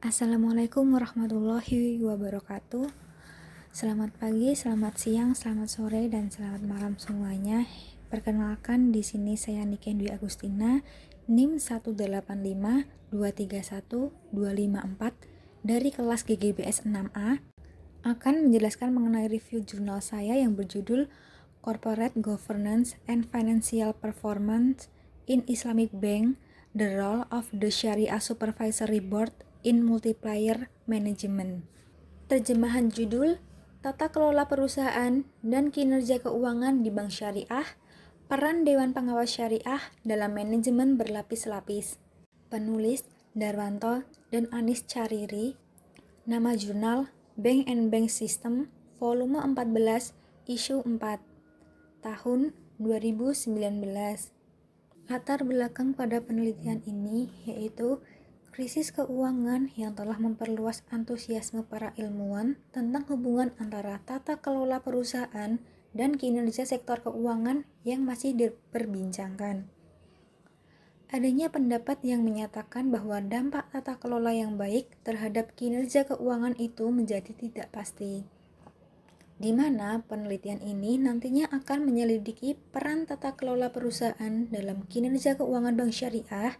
Assalamualaikum warahmatullahi wabarakatuh. Selamat pagi, selamat siang, selamat sore, dan selamat malam semuanya. Perkenalkan, di sini saya Niken Dwi Agustina, NIM 185231254 dari kelas GGBS 6A, akan menjelaskan mengenai review jurnal saya yang berjudul Corporate Governance and Financial Performance in Islamic Bank, The Role of the Sharia Supervisory Board in Multiplier Management. Terjemahan judul, Tata Kelola Perusahaan dan Kinerja Keuangan di Bank Syariah, Peran Dewan Pengawas Syariah dalam Manajemen Berlapis-lapis. Penulis Darwanto dan Anis Cariri. Nama jurnal Bank and Bank System, volume 14, issue 4, tahun 2019. Latar belakang pada penelitian ini yaitu krisis keuangan yang telah memperluas antusiasme para ilmuwan tentang hubungan antara tata kelola perusahaan dan kinerja sektor keuangan yang masih diperbincangkan. Adanya pendapat yang menyatakan bahwa dampak tata kelola yang baik terhadap kinerja keuangan itu menjadi tidak pasti, di mana penelitian ini nantinya akan menyelidiki peran tata kelola perusahaan dalam kinerja keuangan bank syariah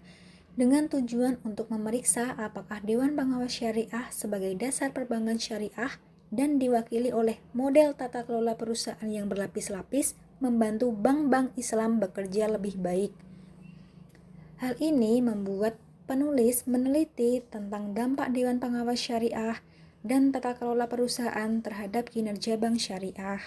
dengan tujuan untuk memeriksa apakah Dewan Pengawas Syariah sebagai dasar perbankan syariah dan diwakili oleh model tata kelola perusahaan yang berlapis-lapis membantu bank-bank Islam bekerja lebih baik. Hal ini membuat penulis meneliti tentang dampak Dewan Pengawas Syariah dan tata kelola perusahaan terhadap kinerja bank syariah.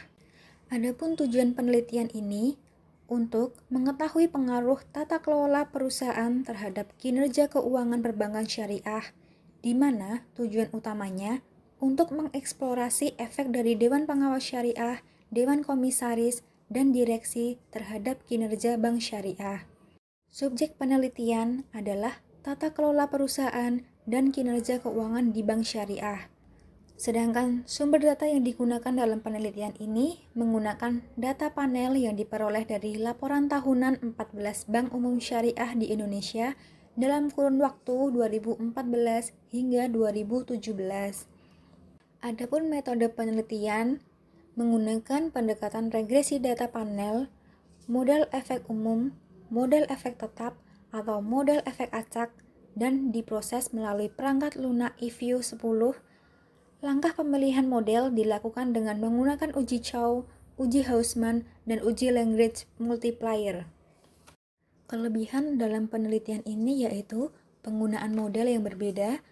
Adapun tujuan penelitian ini untuk mengetahui pengaruh tata kelola perusahaan terhadap kinerja keuangan perbankan syariah, di mana tujuan utamanya untuk mengeksplorasi efek dari Dewan Pengawas Syariah, Dewan Komisaris, dan Direksi terhadap kinerja bank syariah. Subjek penelitian adalah tata kelola perusahaan dan kinerja keuangan di bank syariah. Sedangkan sumber data yang digunakan dalam penelitian ini menggunakan data panel yang diperoleh dari laporan tahunan 14 bank umum syariah di Indonesia dalam kurun waktu 2014 hingga 2017. Adapun metode penelitian menggunakan pendekatan regresi data panel, model efek umum, model efek tetap, atau model efek acak, dan diproses melalui perangkat lunak eView 10. Langkah pemilihan model dilakukan dengan menggunakan uji Chow, uji Hausman, dan uji language multiplier. Kelebihan dalam penelitian ini yaitu penggunaan model yang berbeda.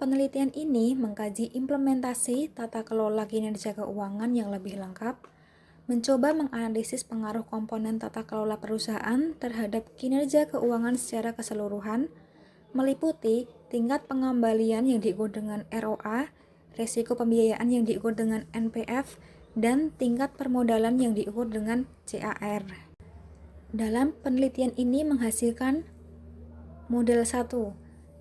Penelitian ini mengkaji implementasi tata kelola kinerja keuangan yang lebih lengkap, mencoba menganalisis pengaruh komponen tata kelola perusahaan terhadap kinerja keuangan secara keseluruhan, meliputi tingkat pengembalian yang diukur dengan ROA, resiko pembiayaan yang diukur dengan NPF, dan tingkat permodalan yang diukur dengan CAR. Dalam penelitian ini menghasilkan model 1,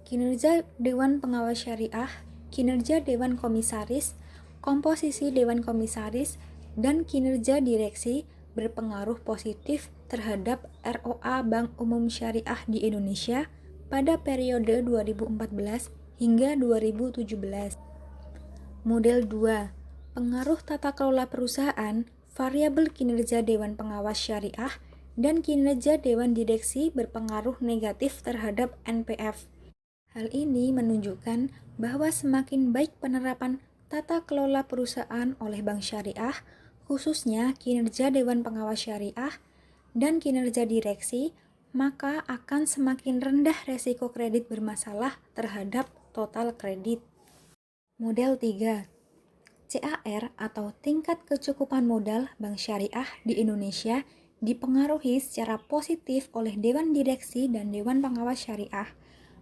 kinerja Dewan Pengawas Syariah, kinerja Dewan Komisaris, komposisi Dewan Komisaris, dan kinerja direksi berpengaruh positif terhadap ROA Bank Umum Syariah di Indonesia pada periode 2014 hingga 2017. Model 2, pengaruh tata kelola perusahaan, variabel kinerja Dewan Pengawas Syariah, dan kinerja Dewan Direksi berpengaruh negatif terhadap NPF. Hal ini menunjukkan bahwa semakin baik penerapan tata kelola perusahaan oleh bank syariah, khususnya kinerja Dewan Pengawas Syariah dan kinerja direksi, maka akan semakin rendah resiko kredit bermasalah terhadap total kredit. Model 3, CAR atau tingkat kecukupan modal bank syariah di Indonesia dipengaruhi secara positif oleh Dewan Direksi dan Dewan Pengawas Syariah.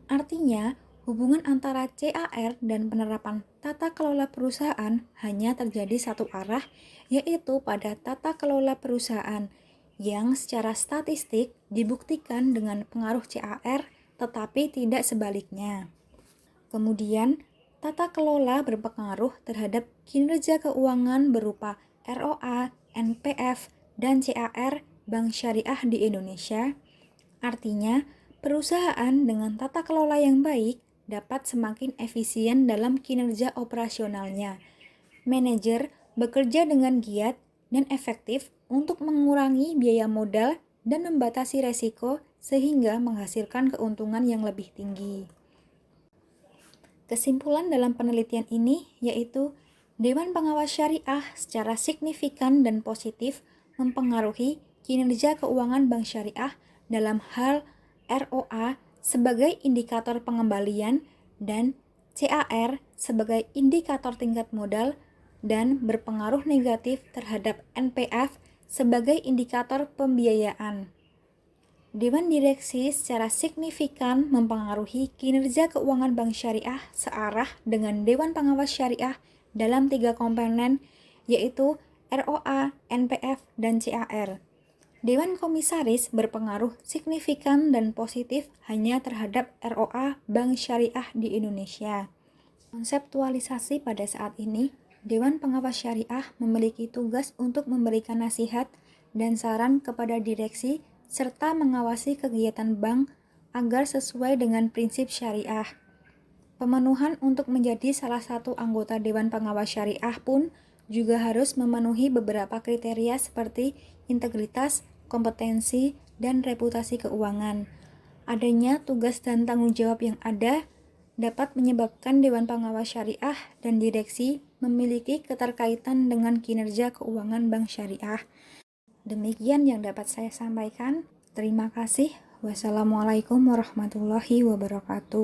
Artinya, hubungan antara CAR dan penerapan tata kelola perusahaan hanya terjadi satu arah, yaitu pada tata kelola perusahaan, yang secara statistik dibuktikan dengan pengaruh CAR, tetapi tidak sebaliknya. Kemudian, tata kelola berpengaruh terhadap kinerja keuangan berupa ROA, NPF, dan CAR bank syariah di Indonesia. Artinya, perusahaan dengan tata kelola yang baik dapat semakin efisien dalam kinerja operasionalnya. Manajer bekerja dengan giat dan efektif untuk mengurangi biaya modal dan membatasi resiko sehingga menghasilkan keuntungan yang lebih tinggi. Kesimpulan dalam penelitian ini yaitu Dewan Pengawas Syariah secara signifikan dan positif mempengaruhi kinerja keuangan bank syariah dalam hal ROA sebagai indikator pengembalian dan CAR sebagai indikator tingkat modal dan berpengaruh negatif terhadap NPF sebagai indikator pembiayaan. Dewan Direksi secara signifikan mempengaruhi kinerja keuangan bank syariah searah dengan Dewan Pengawas Syariah dalam 3 komponen yaitu ROA, NPF, dan CAR. Dewan Komisaris berpengaruh signifikan dan positif hanya terhadap ROA bank syariah di Indonesia. Konseptualisasi pada saat ini, Dewan Pengawas Syariah memiliki tugas untuk memberikan nasihat dan saran kepada direksi serta mengawasi kegiatan bank agar sesuai dengan prinsip syariah. Pemenuhan untuk menjadi salah satu anggota Dewan Pengawas Syariah pun juga harus memenuhi beberapa kriteria seperti integritas, kompetensi, dan reputasi keuangan. Adanya tugas dan tanggung jawab yang ada dapat menyebabkan Dewan Pengawas Syariah dan direksi memiliki keterkaitan dengan kinerja keuangan bank syariah. Demikian yang dapat saya sampaikan. Terima kasih. Wassalamualaikum warahmatullahi wabarakatuh.